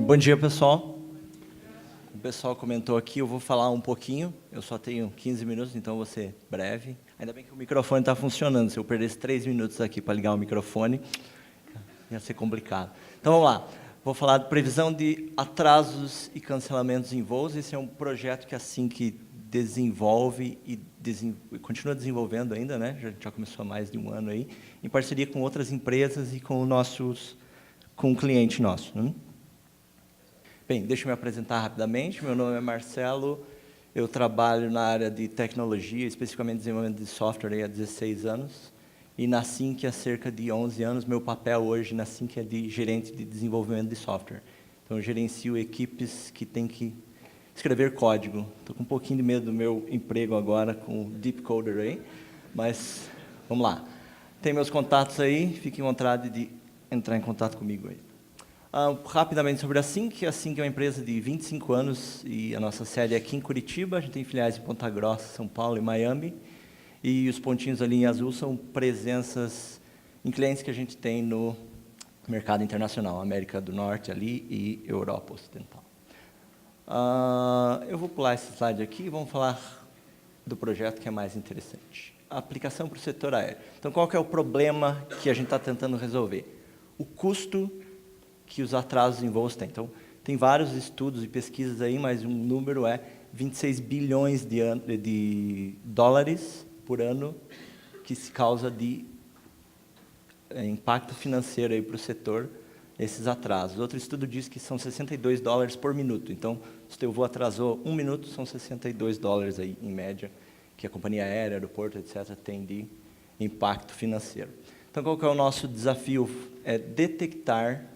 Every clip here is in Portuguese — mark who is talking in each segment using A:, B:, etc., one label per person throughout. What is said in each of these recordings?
A: Bom dia, pessoal. O pessoal comentou aqui, eu vou falar um pouquinho. Eu só tenho 15 minutos, então vou ser breve. Ainda bem que o microfone está funcionando. Se eu perdesse 3 minutos aqui para ligar o microfone, ia ser complicado. Então, vamos lá. Vou falar de previsão de atrasos e cancelamentos em voos. Esse é um projeto que assim que desenvolve e continua desenvolvendo ainda, né? Já começou há mais de um ano aí, em parceria com outras empresas e com um cliente nosso, né? Bem, deixa eu me apresentar rapidamente. Meu nome é Marcelo, eu trabalho na área de tecnologia, especificamente desenvolvimento de software há 16 anos, e na Sync há cerca de 11 anos. Meu papel hoje na Sync é de gerente de desenvolvimento de software. Então, eu gerencio equipes que têm que escrever código. Estou com um pouquinho de medo do meu emprego agora com o Deep Coder aí, mas vamos lá. Tem meus contatos aí, fiquem à vontade de entrar em contato comigo aí. Rapidamente sobre a Sync. A Sync é uma empresa de 25 anos e a nossa sede é aqui em Curitiba. A gente tem filiais em Ponta Grossa, São Paulo e Miami. E os pontinhos ali em azul são presenças em clientes que a gente tem no mercado internacional, América do Norte ali e Europa Ocidental. Eu vou pular esse slide aqui e vamos falar do projeto que é mais interessante. A aplicação para o setor aéreo. Então, qual que é o problema que a gente está tentando resolver? O custo que os atrasos em voos têm. Então, tem vários estudos e pesquisas aí, mas um número é 26 bilhões de dólares por ano que se causa de impacto financeiro aí para o setor, esses atrasos. Outro estudo diz que são 62 dólares por minuto. Então, se o teu voo atrasou 1 minuto, são 62 dólares aí, em média, que a companhia aérea, aeroporto, etc., tem de impacto financeiro. Então, qual que é o nosso desafio? É detectar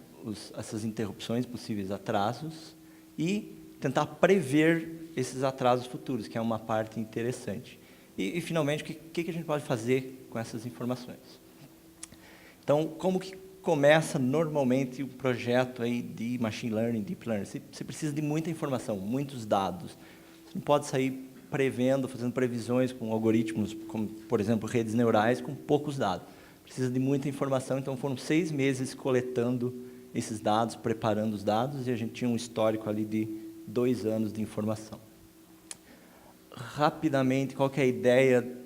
A: essas interrupções, possíveis atrasos, e tentar prever esses atrasos futuros, que é uma parte interessante. E finalmente, o que a gente pode fazer com essas informações? Então, como que começa normalmente um projeto aí de Machine Learning, Deep Learning? Você precisa de muita informação, muitos dados. Você não pode sair prevendo, fazendo previsões com algoritmos, como, por exemplo, redes neurais, com poucos dados. Precisa de muita informação, então foram 6 meses coletando esses dados, preparando os dados, e a gente tinha um histórico ali de 2 anos de informação. Rapidamente, qual que é a ideia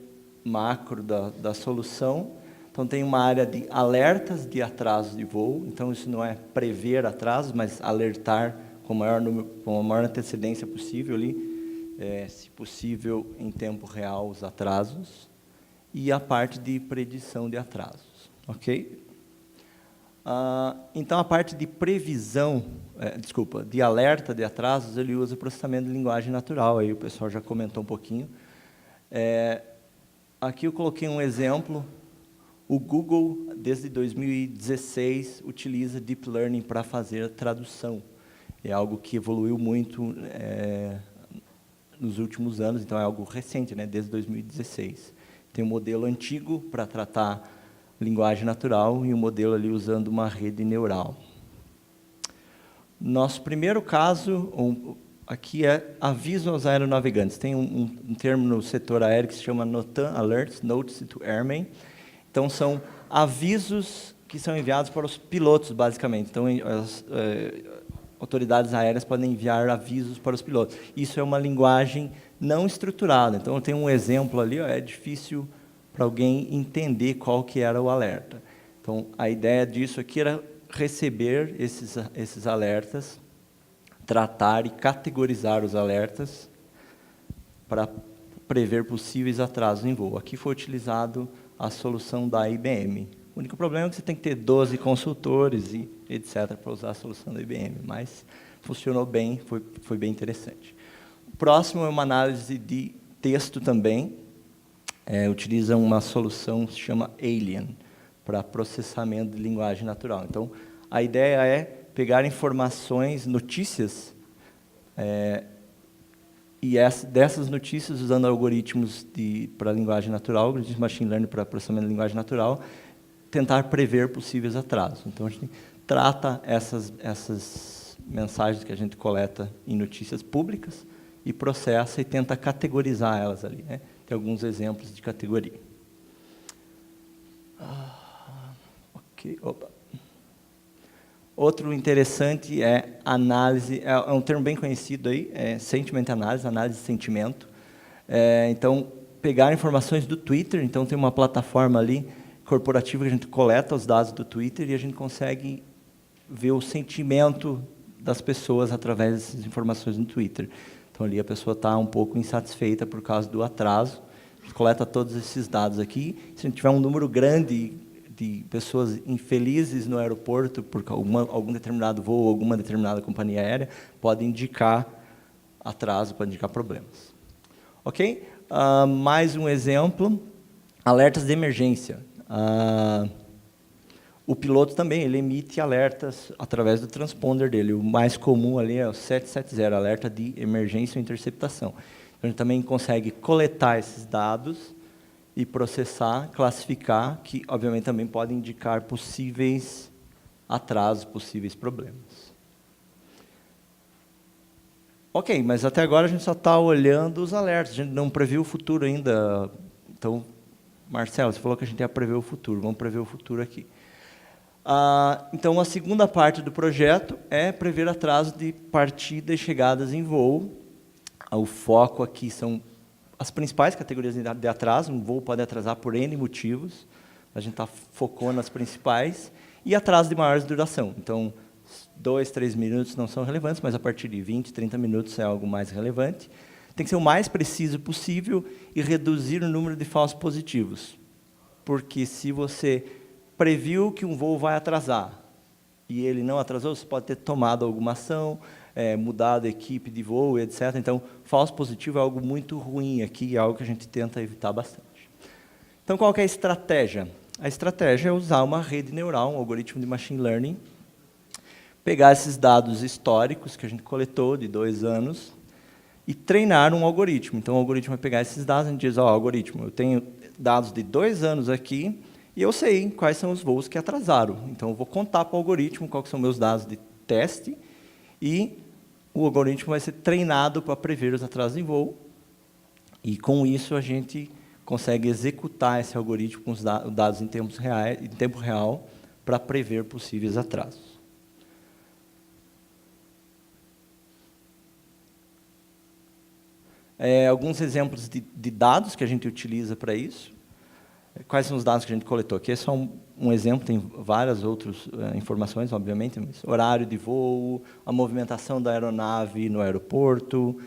A: macro da solução? Então, tem uma área de alertas de atrasos de voo. Então, isso não é prever atrasos, mas alertar com a maior antecedência possível, ali, se possível, em tempo real, os atrasos. E a parte de predição de atrasos. Ok? Então, a parte de previsão, de alerta de atrasos, ele usa processamento de linguagem natural. Aí o pessoal já comentou um pouquinho. Aqui eu coloquei um exemplo. O Google, desde 2016, utiliza Deep Learning para fazer a tradução. É algo que evoluiu muito nos últimos anos, então é algo recente, né, desde 2016. Tem um modelo antigo para tratar linguagem natural e um modelo ali usando uma rede neural. Nosso primeiro caso aqui é aviso aos aeronavegantes. Tem um termo no setor aéreo que se chama NOTAM Alerts, Notice to Airmen. Então, são avisos que são enviados para os pilotos, basicamente. Então, as autoridades aéreas podem enviar avisos para os pilotos. Isso é uma linguagem não estruturada. Então, eu tenho um exemplo ali, é difícil para alguém entender qual que era o alerta. Então, a ideia disso aqui era receber esses alertas, tratar e categorizar os alertas para prever possíveis atrasos em voo. Aqui foi utilizado a solução da IBM. O único problema é que você tem que ter 12 consultores e etc. para usar a solução da IBM, mas funcionou bem, foi bem interessante. O próximo é uma análise de texto também. Utiliza uma solução que se chama Alien, para processamento de linguagem natural. Então, a ideia é pegar informações, notícias, e dessas notícias, usando algoritmos para linguagem natural, algoritmos de machine learning para processamento de linguagem natural, tentar prever possíveis atrasos. Então, a gente trata essas mensagens que a gente coleta em notícias públicas e processa e tenta categorizar elas ali, né? Tem alguns exemplos de categoria. Ok, opa. Outro interessante é análise, é um termo bem conhecido aí, é sentiment analysis, análise de sentimento. Então, pegar informações do Twitter, então tem uma plataforma ali corporativa que a gente coleta os dados do Twitter e a gente consegue ver o sentimento das pessoas através dessas informações no Twitter. Então, ali a pessoa está um pouco insatisfeita por causa do atraso. A gente coleta todos esses dados aqui. Se a gente tiver um número grande de pessoas infelizes no aeroporto por algum determinado voo, alguma determinada companhia aérea, pode indicar atraso, pode indicar problemas. Ok? Mais um exemplo, alertas de emergência. O piloto também, ele emite alertas através do transponder dele. O mais comum ali é o 770, alerta de emergência ou interceptação. Então, a gente também consegue coletar esses dados e processar, classificar, que, obviamente, também podem indicar possíveis atrasos, possíveis problemas. Ok, mas até agora a gente só está olhando os alertas, a gente não previu o futuro ainda. Então, Marcelo, você falou que a gente ia prever o futuro, vamos prever o futuro aqui. Então, a segunda parte do projeto é prever atraso de partida e chegadas em voo. O foco aqui são as principais categorias de atraso. Um voo pode atrasar por N motivos, a gente focou nas principais, e atraso de maior duração. Então, 2, 3 minutos não são relevantes, mas a partir de 20, 30 minutos é algo mais relevante. Tem que ser o mais preciso possível e reduzir o número de falsos positivos. Porque se você previu que um voo vai atrasar e ele não atrasou, você pode ter tomado alguma ação, mudado a equipe de voo, etc. Então, falso positivo é algo muito ruim aqui, é algo que a gente tenta evitar bastante. Então, qual que é a estratégia? A estratégia é usar uma rede neural, um algoritmo de machine learning, pegar esses dados históricos que a gente coletou de 2 anos e treinar um algoritmo. Então, o algoritmo vai pegar esses dados e a gente diz, algoritmo, eu tenho dados de 2 anos aqui e eu sei quais são os voos que atrasaram. Então, eu vou contar para o algoritmo quais são meus dados de teste e o algoritmo vai ser treinado para prever os atrasos em voo. E, com isso, a gente consegue executar esse algoritmo com os dados em tempo real para prever possíveis atrasos. Alguns exemplos de dados que a gente utiliza para isso. Quais são os dados que a gente coletou? Aqui é só um exemplo, tem várias outras informações, obviamente, mas horário de voo, a movimentação da aeronave no aeroporto,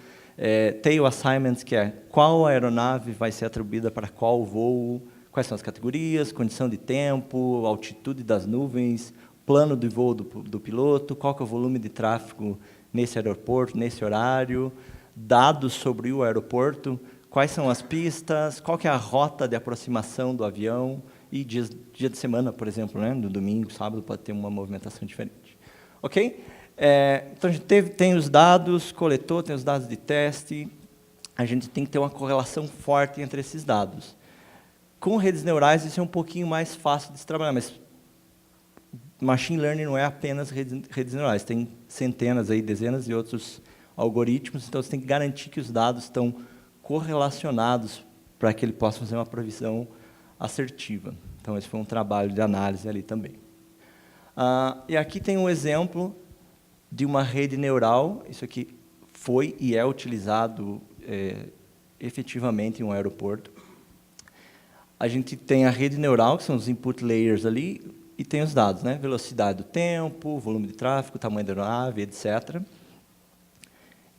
A: tail assignments, que é qual aeronave vai ser atribuída para qual voo, quais são as categorias, condição de tempo, altitude das nuvens, plano de voo do piloto, qual que é o volume de tráfego nesse aeroporto, nesse horário, dados sobre o aeroporto, quais são as pistas, qual que é a rota de aproximação do avião, e dia de semana, por exemplo, né? No domingo, sábado, pode ter uma movimentação diferente. Ok? Então, a gente tem os dados, coletou, tem os dados de teste, a gente tem que ter uma correlação forte entre esses dados. Com redes neurais, isso é um pouquinho mais fácil de se trabalhar, mas machine learning não é apenas redes neurais, tem centenas, dezenas de outros algoritmos, então você tem que garantir que os dados estão correlacionados para que ele possa fazer uma previsão assertiva. Então, esse foi um trabalho de análise ali também. E aqui tem um exemplo de uma rede neural. Isso aqui foi e é utilizado efetivamente em um aeroporto. A gente tem a rede neural, que são os input layers ali, e tem os dados, né? Velocidade do tempo, volume de tráfego, tamanho da aeronave, etc.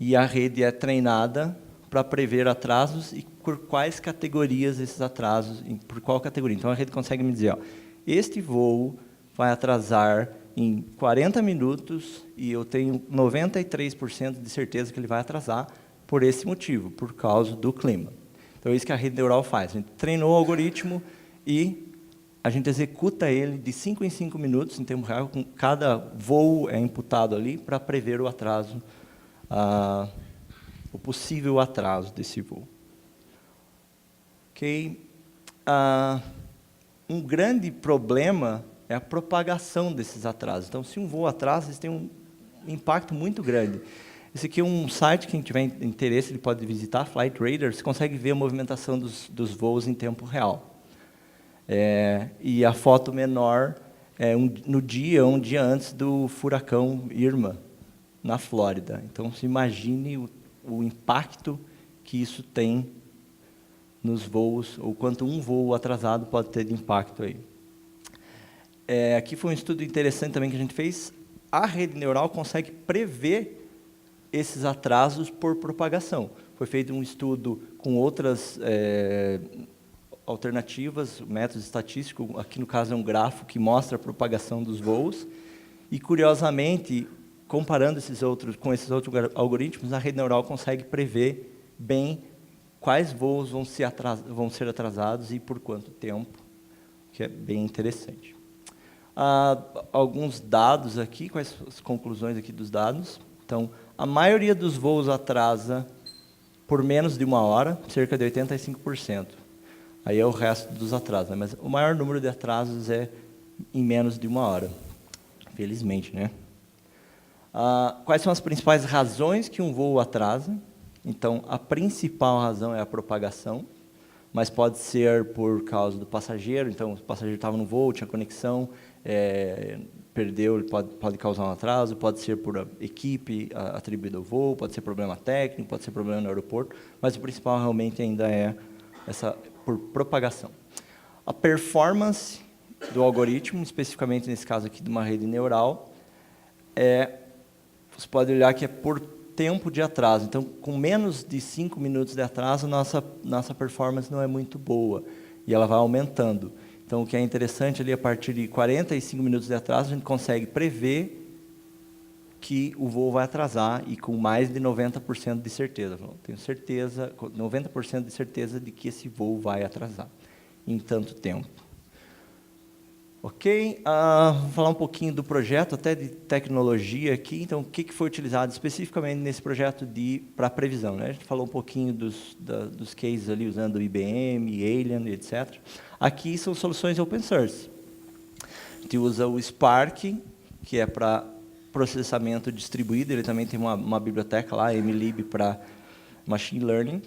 A: E a rede é treinada para prever atrasos e por quais categorias esses atrasos, por qual categoria. Então, a rede consegue me dizer, este voo vai atrasar em 40 minutos e eu tenho 93% de certeza que ele vai atrasar por esse motivo, por causa do clima. Então, é isso que a rede neural faz. A gente treinou o algoritmo e a gente executa ele de 5 em 5 minutos, em tempo real, com cada voo é imputado ali para prever o atraso, o possível atraso desse voo. Ok? Um grande problema é a propagação desses atrasos. Então, se um voo atrasa, isso tem um impacto muito grande. Esse aqui é um site, quem tiver interesse, ele pode visitar, Flight Radar, você consegue ver a movimentação dos voos em tempo real. E a foto menor um dia antes do furacão Irma, na Flórida. Então, se imagine o impacto que isso tem nos voos, ou quanto um voo atrasado pode ter de impacto aí. Aqui foi um estudo interessante também que a gente fez. A rede neural consegue prever esses atrasos por propagação. Foi feito um estudo com outras alternativas, métodos estatísticos. Aqui, no caso, é um grafo que mostra a propagação dos voos. E, curiosamente, comparando com esses outros algoritmos, a rede neural consegue prever bem quais voos vão ser atrasados e por quanto tempo, que é bem interessante. Alguns dados aqui, quais as conclusões aqui dos dados. Então, a maioria dos voos atrasa por menos de 1 hora, cerca de 85%. Aí é o resto dos atrasos, né? Mas o maior número de atrasos é em menos de 1 hora, felizmente, né? Quais são as principais razões que um voo atrasa? Então, a principal razão é a propagação, mas pode ser por causa do passageiro. Então, o passageiro estava no voo, tinha conexão, perdeu, pode causar um atraso, pode ser por equipe atribuída ao voo, pode ser problema técnico, pode ser problema no aeroporto, mas o principal realmente ainda é por propagação. A performance do algoritmo, especificamente nesse caso aqui de uma rede neural, você pode olhar que é por tempo de atraso. Então, com menos de 5 minutos de atraso, nossa performance não é muito boa, e ela vai aumentando. Então, o que é interessante ali, a partir de 45 minutos de atraso, a gente consegue prever que o voo vai atrasar, e com mais de 90% de certeza. Tenho certeza, 90% de certeza de que esse voo vai atrasar em tanto tempo. Ok? Vou falar um pouquinho do projeto, até de tecnologia aqui. Então, o que foi utilizado especificamente nesse projeto para previsão, né? A gente falou um pouquinho dos cases ali, usando IBM, Alien, etc. Aqui são soluções open source. A gente usa o Spark, que é para processamento distribuído. Ele também tem uma biblioteca lá, MLib, para Machine Learning.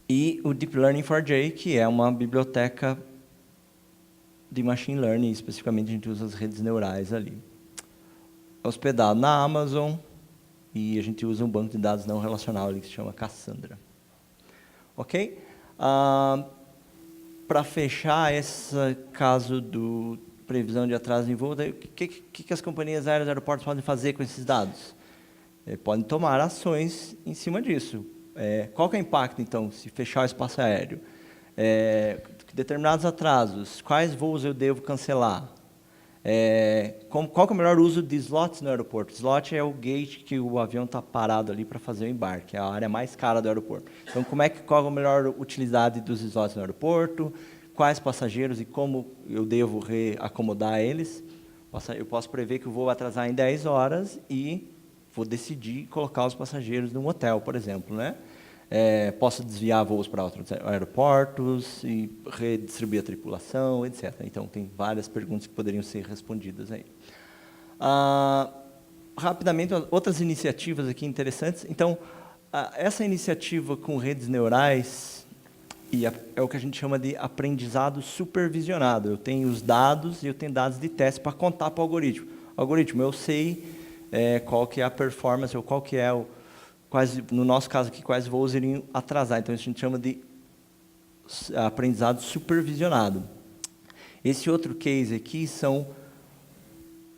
A: E o Deep Learning 4J, que é uma biblioteca de Machine Learning. Especificamente, a gente usa as redes neurais ali. É hospedado na Amazon, e a gente usa um banco de dados não relacional ali, que se chama Cassandra. Ok? Para fechar esse caso do previsão de atraso em voo, o que as companhias aéreas e aeroportos podem fazer com esses dados? Podem tomar ações em cima disso. Qual que é o impacto, então, se fechar o espaço aéreo? Determinados atrasos, quais voos eu devo cancelar? Qual que é o melhor uso de slots no aeroporto? Slot é o gate que o avião está parado ali para fazer o embarque, é a área mais cara do aeroporto. Então, qual é a melhor utilidade dos slots no aeroporto? Quais passageiros e como eu devo reacomodar eles? Eu posso prever que o voo vai atrasar em 10 horas e vou decidir colocar os passageiros num hotel, por exemplo, né? Posso desviar voos para outros aeroportos e redistribuir a tripulação, etc. Então, tem várias perguntas que poderiam ser respondidas aí. Rapidamente, outras iniciativas aqui interessantes. Então, essa iniciativa com redes neurais é o que a gente chama de aprendizado supervisionado. Eu tenho os dados e eu tenho dados de teste para contar para o algoritmo. Algoritmo, eu sei qual que é a performance, ou qual que é no nosso caso aqui, quais voos iriam atrasar. Então, isso a gente chama de aprendizado supervisionado. Esse outro case aqui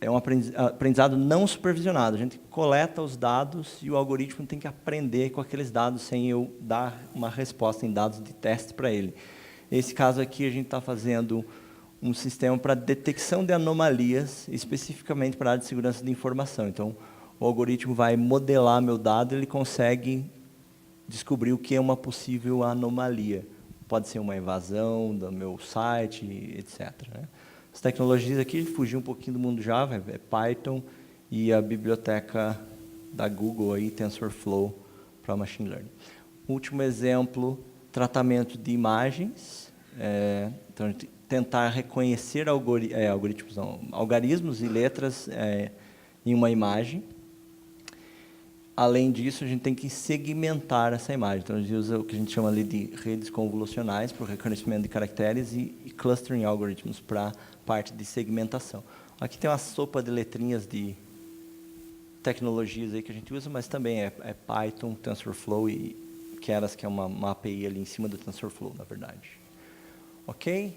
A: é um aprendizado não supervisionado. A gente coleta os dados e o algoritmo tem que aprender com aqueles dados sem eu dar uma resposta em dados de teste para ele. Nesse caso aqui, a gente está fazendo um sistema para detecção de anomalias, especificamente para a área de segurança de informação. Então, o algoritmo vai modelar meu dado, ele consegue descobrir o que é uma possível anomalia. Pode ser uma invasão do meu site, etc. Né? As tecnologias aqui, fugir um pouquinho do mundo Java, é Python e a biblioteca da Google, aí, TensorFlow, para Machine Learning. Último exemplo, tratamento de imagens. Então, a gente tentar reconhecer algoritmos e letras em uma imagem. além disso, a gente tem que segmentar essa imagem. Então, a gente usa o que a gente chama ali de redes convolucionais para o reconhecimento de caracteres e clustering algorithms para a parte de segmentação. Aqui tem uma sopa de letrinhas de tecnologias aí que a gente usa, mas também é Python, TensorFlow e Keras, que é uma API ali em cima do TensorFlow, na verdade. Ok?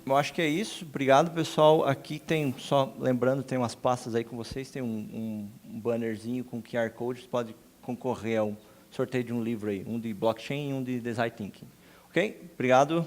A: Eu acho que é isso. Obrigado, pessoal. Aqui tem, só lembrando, tem umas pastas aí com vocês, tem um bannerzinho com QR Code, você pode concorrer ao sorteio de um livro aí, um de blockchain e um de design thinking. Ok? Obrigado.